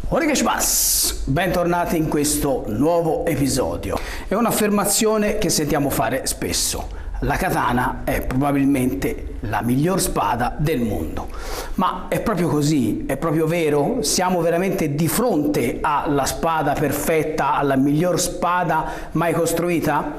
Onegaishimasu! Bentornati in questo nuovo episodio. È un'affermazione che sentiamo fare spesso. La katana è probabilmente la miglior spada del mondo. Ma è proprio così? È proprio vero? Siamo veramente di fronte alla spada perfetta, alla miglior spada mai costruita?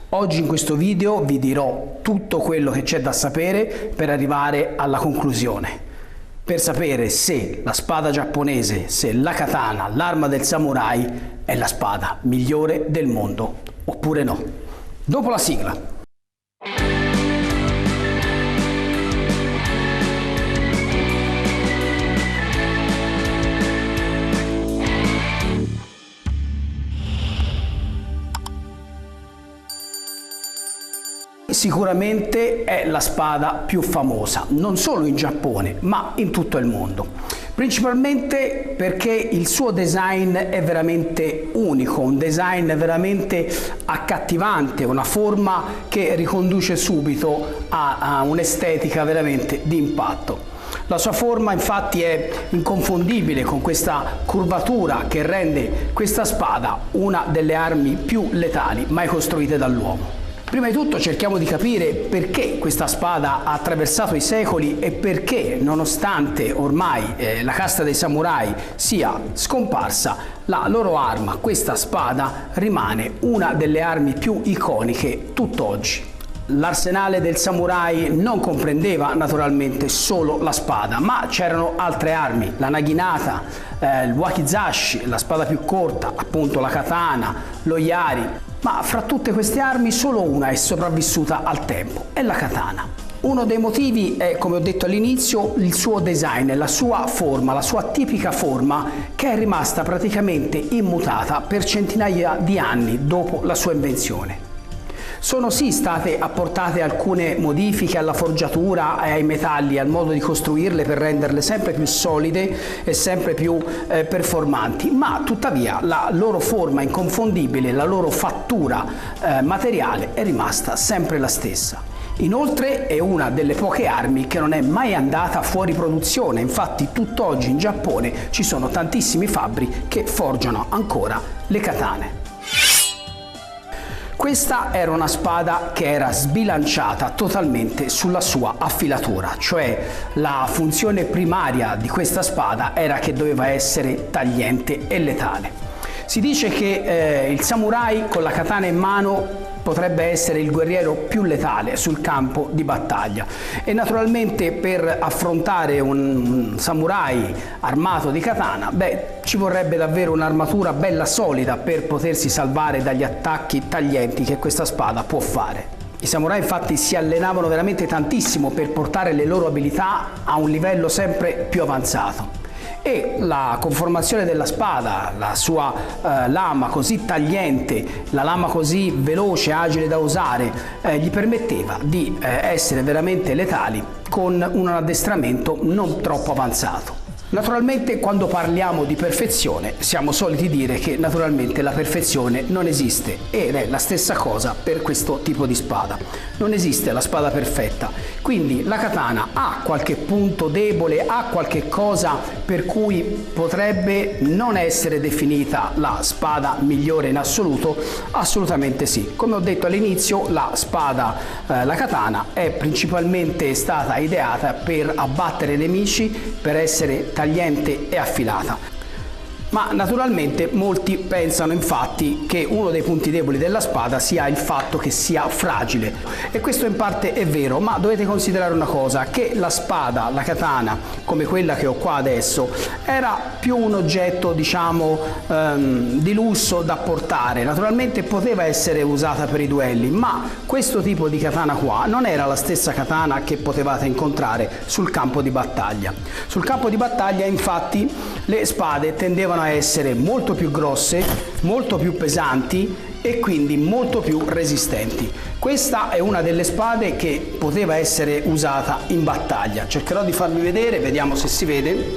Oggi in questo video vi dirò tutto quello che c'è da sapere per arrivare alla conclusione. Per sapere se la spada giapponese, se la katana, l'arma del samurai, è la spada migliore del mondo, oppure no. Dopo la sigla. Sicuramente è la spada più famosa, non solo in Giappone, ma in tutto il mondo. Principalmente perché il suo design è veramente unico, un design veramente accattivante, una forma che riconduce subito a un'estetica veramente di impatto. La sua forma infatti è inconfondibile, con questa curvatura che rende questa spada una delle armi più letali mai costruite dall'uomo. Prima di tutto cerchiamo di capire perché questa spada ha attraversato i secoli e perché, nonostante ormai la casta dei samurai sia scomparsa, la loro arma, questa spada, rimane una delle armi più iconiche tutt'oggi. L'arsenale del samurai non comprendeva naturalmente solo la spada, ma c'erano altre armi, la naginata, il wakizashi, la spada più corta, appunto la katana, lo yari. Ma fra tutte queste armi solo una è sopravvissuta al tempo, è la katana. Uno dei motivi è, come ho detto all'inizio, il suo design, la sua forma, la sua tipica forma, che è rimasta praticamente immutata per centinaia di anni dopo la sua invenzione. Sono sì state apportate alcune modifiche alla forgiatura e ai metalli, al modo di costruirle per renderle sempre più solide e sempre più performanti, ma tuttavia la loro forma inconfondibile, la loro fattura materiale è rimasta sempre la stessa. Inoltre è una delle poche armi che non è mai andata fuori produzione, infatti tutt'oggi in Giappone ci sono tantissimi fabbri che forgiano ancora le katane. Questa era una spada che era sbilanciata totalmente sulla sua affilatura, cioè la funzione primaria di questa spada era che doveva essere tagliente e letale. Si dice che il samurai con la katana in mano potrebbe essere il guerriero più letale sul campo di battaglia e naturalmente per affrontare un samurai armato di katana, ci vorrebbe davvero un'armatura bella solida per potersi salvare dagli attacchi taglienti che questa spada può fare. I samurai infatti si allenavano veramente tantissimo per portare le loro abilità a un livello sempre più avanzato. E la conformazione della spada, la sua lama così tagliente, la lama così veloce, agile da usare, gli permetteva di essere veramente letali con un addestramento non troppo avanzato. Naturalmente quando parliamo di perfezione siamo soliti dire che naturalmente la perfezione non esiste ed è la stessa cosa per questo tipo di spada. Non esiste la spada perfetta, quindi la katana ha qualche punto debole, ha qualche cosa per cui potrebbe non essere definita la spada migliore in assoluto? Assolutamente sì. Come ho detto all'inizio, la spada, la katana, è principalmente stata ideata per abbattere nemici, per essere tagliente e affilata. Ma naturalmente molti pensano infatti che uno dei punti deboli della spada sia il fatto che sia fragile, e questo in parte è vero, ma dovete considerare una cosa, che la spada, la katana, come quella che ho qua adesso, era più un oggetto diciamo di lusso da portare. Naturalmente poteva essere usata per i duelli, ma questo tipo di katana qua non era la stessa katana che potevate incontrare sul campo di battaglia. Sul campo di battaglia infatti le spade tendevano a essere molto più grosse, molto più pesanti e quindi molto più resistenti. Questa è una delle spade che poteva essere usata in battaglia. Cercherò di farvi vedere, vediamo se si vede.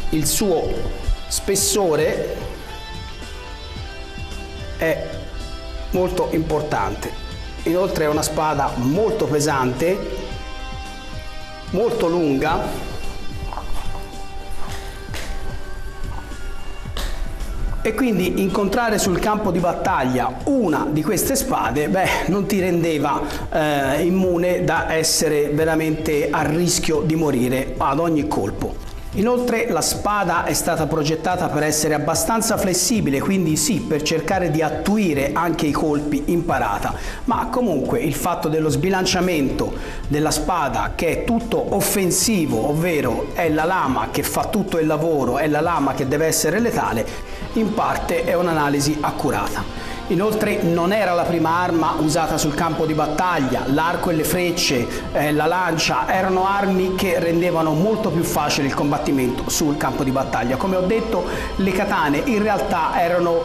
Il suo spessore è molto importante. Inoltre è una spada molto pesante, molto lunga E quindi incontrare sul campo di battaglia una di queste spade, non ti rendeva immune da essere veramente a rischio di morire ad ogni colpo. Inoltre la spada è stata progettata per essere abbastanza flessibile, quindi sì, per cercare di attuire anche i colpi in parata, ma comunque il fatto dello sbilanciamento della spada, che è tutto offensivo, ovvero è la lama che fa tutto il lavoro, è la lama che deve essere letale, in parte è un'analisi accurata. Inoltre non era la prima arma usata sul campo di battaglia, l'arco e le frecce, la lancia erano armi che rendevano molto più facile il combattimento sul campo di battaglia. Come ho detto, le katane in realtà erano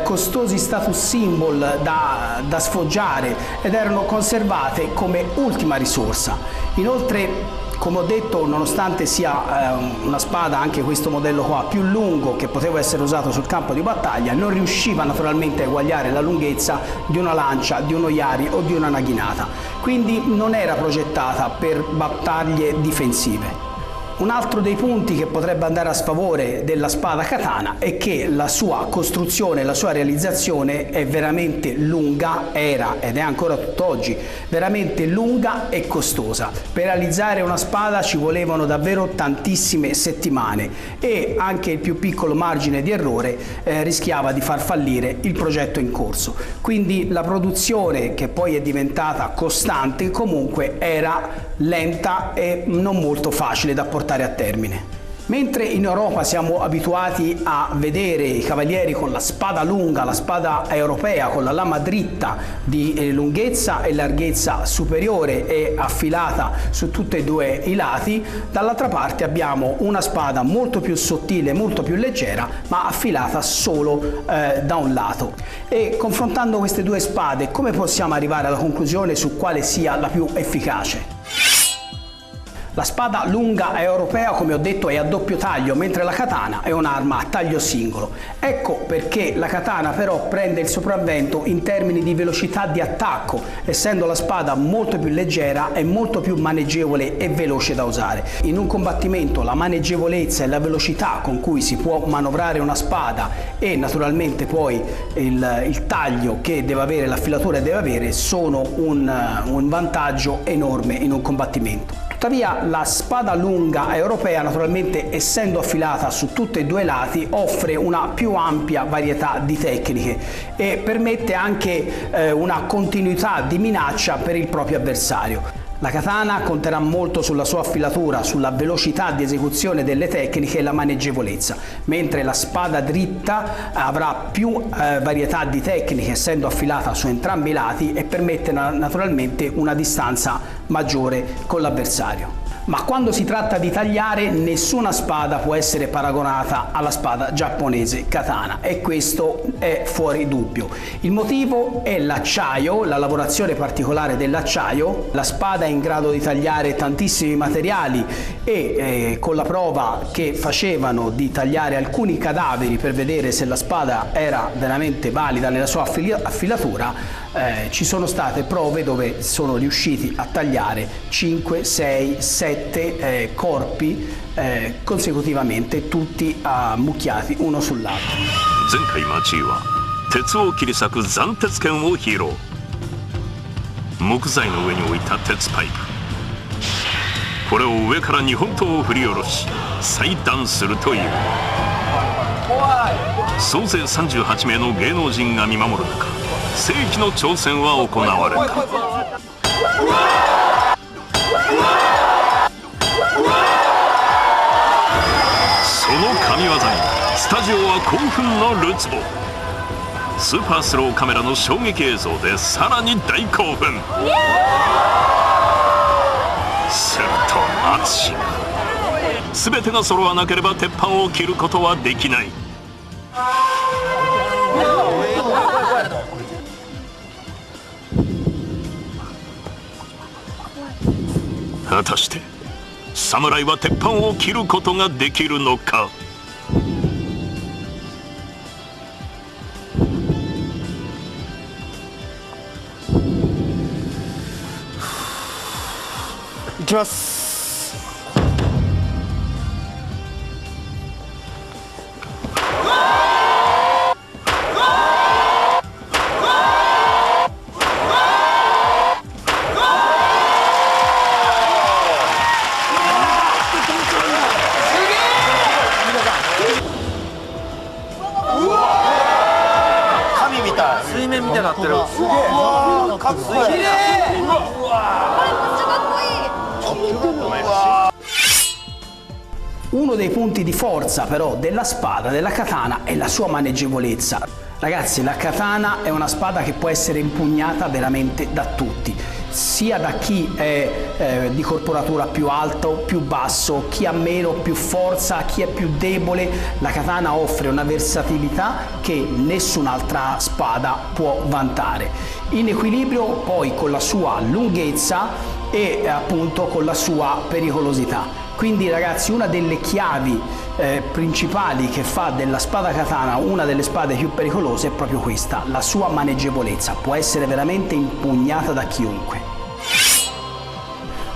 costosi status symbol da sfoggiare ed erano conservate come ultima risorsa. Inoltre, come ho detto, nonostante sia una spada, anche questo modello qua, più lungo, che poteva essere usato sul campo di battaglia, non riusciva naturalmente a eguagliare la lunghezza di una lancia, di uno yari o di una naginata, quindi non era progettata per battaglie difensive. Un altro dei punti che potrebbe andare a sfavore della spada katana è che la sua costruzione, la sua realizzazione è veramente lunga, era ed è ancora tutt'oggi veramente lunga e costosa. Per realizzare una spada ci volevano davvero tantissime settimane e anche il più piccolo margine di errore rischiava di far fallire il progetto in corso. Quindi la produzione, che poi è diventata costante, comunque era lenta e non molto facile da portare a termine. Mentre in Europa siamo abituati a vedere i cavalieri con la spada lunga, la spada europea con la lama dritta di lunghezza e larghezza superiore e affilata su tutti e due i lati, dall'altra parte abbiamo una spada molto più sottile, molto più leggera, ma affilata solo da un lato. E confrontando queste due spade, come possiamo arrivare alla conclusione su quale sia la più efficace? La spada lunga europea, come ho detto, è a doppio taglio, mentre la katana è un'arma a taglio singolo. Ecco perché la katana però prende il sopravvento in termini di velocità di attacco, essendo la spada molto più leggera e molto più maneggevole e veloce da usare. In un combattimento la maneggevolezza e la velocità con cui si può manovrare una spada e naturalmente poi il taglio che deve avere, l'affilatura deve avere, sono un vantaggio enorme in un combattimento. Tuttavia la spada lunga europea, naturalmente essendo affilata su tutti e due i lati, offre una più ampia varietà di tecniche e permette anche una continuità di minaccia per il proprio avversario. La katana conterà molto sulla sua affilatura, sulla velocità di esecuzione delle tecniche e la maneggevolezza, mentre la spada dritta avrà più varietà di tecniche, essendo affilata su entrambi i lati, e permette naturalmente una distanza maggiore con l'avversario. Ma quando si tratta di tagliare, nessuna spada può essere paragonata alla spada giapponese katana, e questo è fuori dubbio. Il motivo è l'acciaio, la lavorazione particolare dell'acciaio. La spada è in grado di tagliare tantissimi materiali e con la prova che facevano di tagliare alcuni cadaveri per vedere se la spada era veramente valida nella sua affilatura, ci sono state prove dove sono riusciti a tagliare 5, 6, 7 corpi consecutivamente, tutti ammucchiati uno sull'altro. 前回マチーは鉄を切り裂く斬鉄剣を披露。木材の上に置いた鉄パイプ、これを上から2本刀を振り下ろし裁断するという。総勢38名の芸能人が見守る中、世紀の挑戦は行われた。その神業にスタジオは興奮のるつぼ。スーパースローカメラの衝撃映像でさらに大興奮。すると淳が全てが揃わなければ鉄板を切ることはできない。果たして侍は鉄板を切ることができるのか。いきます。なってる。かっこいい。綺麗。Uno dei punti di forza però della spada, della katana, è la sua maneggevolezza. Ragazzi, la katana è una spada che può essere impugnata veramente da tutti, sia da chi è di corporatura più alto, più basso, chi ha meno, più forza, chi è più debole. La katana offre una versatilità che nessun'altra spada può vantare, in equilibrio poi con la sua lunghezza e appunto con la sua pericolosità. Quindi ragazzi, una delle chiavi principali che fa della spada katana una delle spade più pericolose è proprio questa, la sua maneggevolezza, può essere veramente impugnata da chiunque.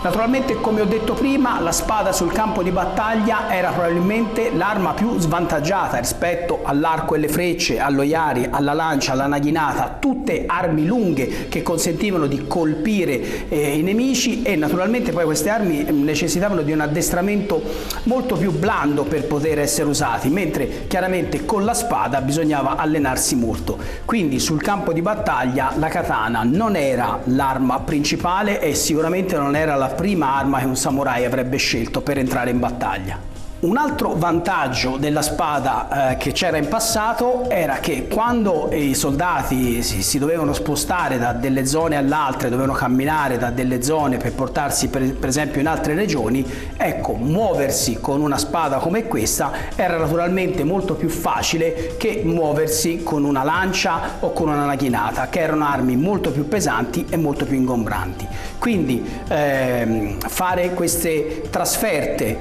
Naturalmente, come ho detto prima, la spada sul campo di battaglia era probabilmente l'arma più svantaggiata rispetto all'arco e le frecce, allo yari, alla lancia, alla naginata, tutte armi lunghe che consentivano di colpire i nemici, e naturalmente poi queste armi necessitavano di un addestramento molto più blando per poter essere usati, mentre chiaramente con la spada bisognava allenarsi molto. Quindi sul campo di battaglia la katana non era l'arma principale e sicuramente non era la prima arma che un samurai avrebbe scelto per entrare in battaglia. Un altro vantaggio della spada che c'era in passato era che quando i soldati si dovevano spostare da delle zone all'altre, dovevano camminare da delle zone per portarsi per esempio in altre regioni, ecco, muoversi con una spada come questa era naturalmente molto più facile che muoversi con una lancia o con una naginata, che erano armi molto più pesanti e molto più ingombranti. Quindi fare queste trasferte,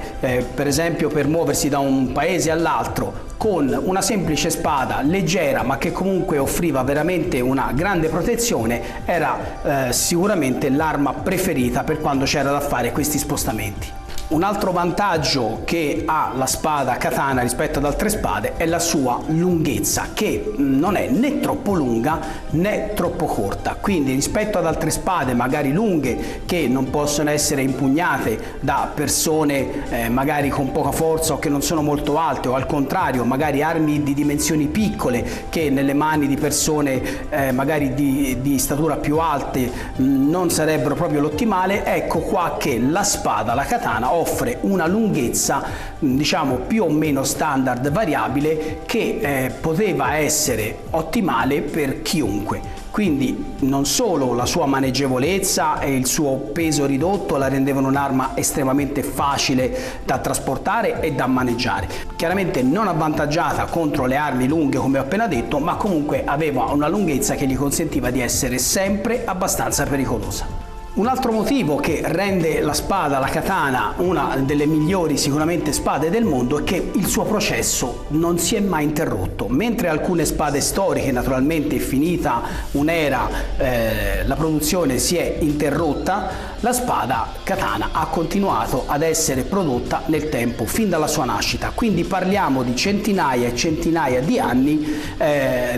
per esempio per muoversi da un paese all'altro con una semplice spada leggera ma che comunque offriva veramente una grande protezione, era sicuramente l'arma preferita per quando c'era da fare questi spostamenti. Un altro vantaggio che ha la spada katana rispetto ad altre spade è la sua lunghezza, che non è né troppo lunga né troppo corta. Quindi rispetto ad altre spade magari lunghe che non possono essere impugnate da persone magari con poca forza o che non sono molto alte, o al contrario magari armi di dimensioni piccole che nelle mani di persone magari di statura più alte non sarebbero proprio l'ottimale, ecco qua che la spada, la katana, offre una lunghezza diciamo più o meno standard, variabile, che poteva essere ottimale per chiunque. Quindi non solo la sua maneggevolezza e il suo peso ridotto la rendevano un'arma estremamente facile da trasportare e da maneggiare, chiaramente non avvantaggiata contro le armi lunghe come ho appena detto, ma comunque aveva una lunghezza che gli consentiva di essere sempre abbastanza pericolosa. Un altro motivo che rende la spada, la katana, una delle migliori sicuramente spade del mondo è che il suo processo non si è mai interrotto. Mentre alcune spade storiche, naturalmente finita un'era, la produzione si è interrotta, la spada katana ha continuato ad essere prodotta nel tempo, fin dalla sua nascita. Quindi parliamo di centinaia e centinaia di anni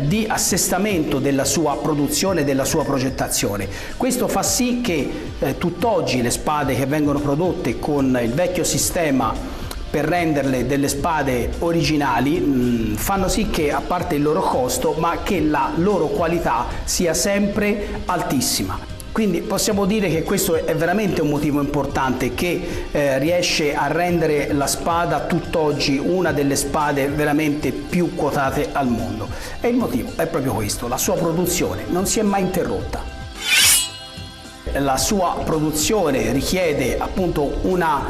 di assestamento della sua produzione e della sua progettazione. Questo fa sì che tutt'oggi le spade che vengono prodotte con il vecchio sistema per renderle delle spade originali fanno sì che, a parte il loro costo, ma che la loro qualità sia sempre altissima. Quindi possiamo dire che questo è veramente un motivo importante che riesce a rendere la spada tutt'oggi una delle spade veramente più quotate al mondo. E il motivo è proprio questo: la sua produzione non si è mai interrotta. La sua produzione richiede appunto una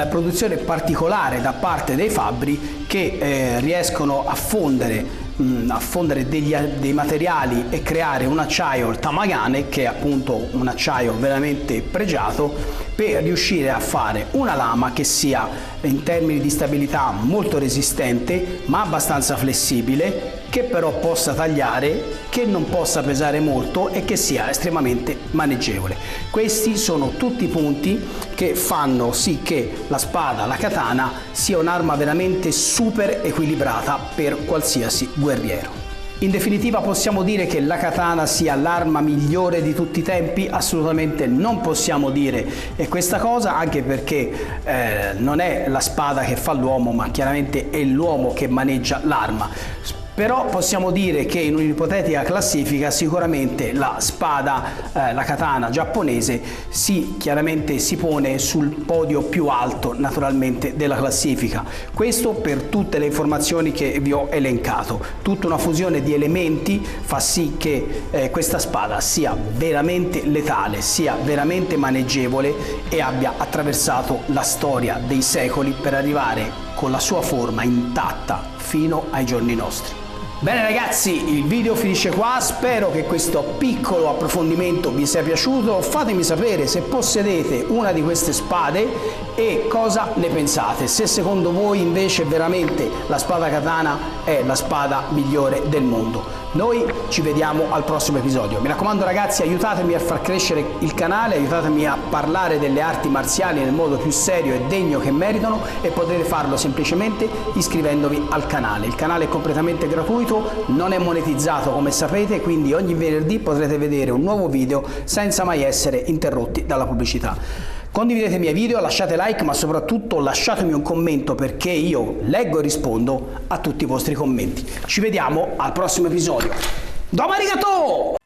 produzione particolare da parte dei fabbri che riescono a fondere dei materiali e creare un acciaio, il Tamagane, che è appunto un acciaio veramente pregiato, per riuscire a fare una lama che sia in termini di stabilità molto resistente ma abbastanza flessibile, che però possa tagliare, che non possa pesare molto e che sia estremamente maneggevole. Questi sono tutti punti che fanno sì che la spada, la katana, sia un'arma veramente super equilibrata per qualsiasi guerriero. In definitiva possiamo dire che la katana sia l'arma migliore di tutti i tempi? Assolutamente non possiamo dire questa cosa, anche perché non è la spada che fa l'uomo, ma chiaramente è l'uomo che maneggia l'arma. però possiamo dire che in un'ipotetica classifica sicuramente la spada, la katana giapponese chiaramente si pone sul podio più alto naturalmente della classifica. Questo per tutte le informazioni che vi ho elencato. Tutta una fusione di elementi fa sì che questa spada sia veramente letale, sia veramente maneggevole e abbia attraversato la storia dei secoli per arrivare con la sua forma intatta fino ai giorni nostri. Bene ragazzi, il video finisce qua, spero che questo piccolo approfondimento vi sia piaciuto. Fatemi sapere se possedete una di queste spade e cosa ne pensate, se secondo voi invece veramente la spada katana è la spada migliore del mondo. Noi ci vediamo al prossimo episodio. Mi raccomando ragazzi, aiutatemi a far crescere il canale, aiutatemi a parlare delle arti marziali nel modo più serio e degno che meritano, e potete farlo semplicemente iscrivendovi al canale. Il canale è completamente gratuito, non è monetizzato come sapete, quindi ogni venerdì potrete vedere un nuovo video senza mai essere interrotti dalla pubblicità. Condividete i miei video, lasciate like, ma soprattutto lasciatemi un commento, perché io leggo e rispondo a tutti i vostri commenti. Ci vediamo al prossimo episodio. Domo arigato!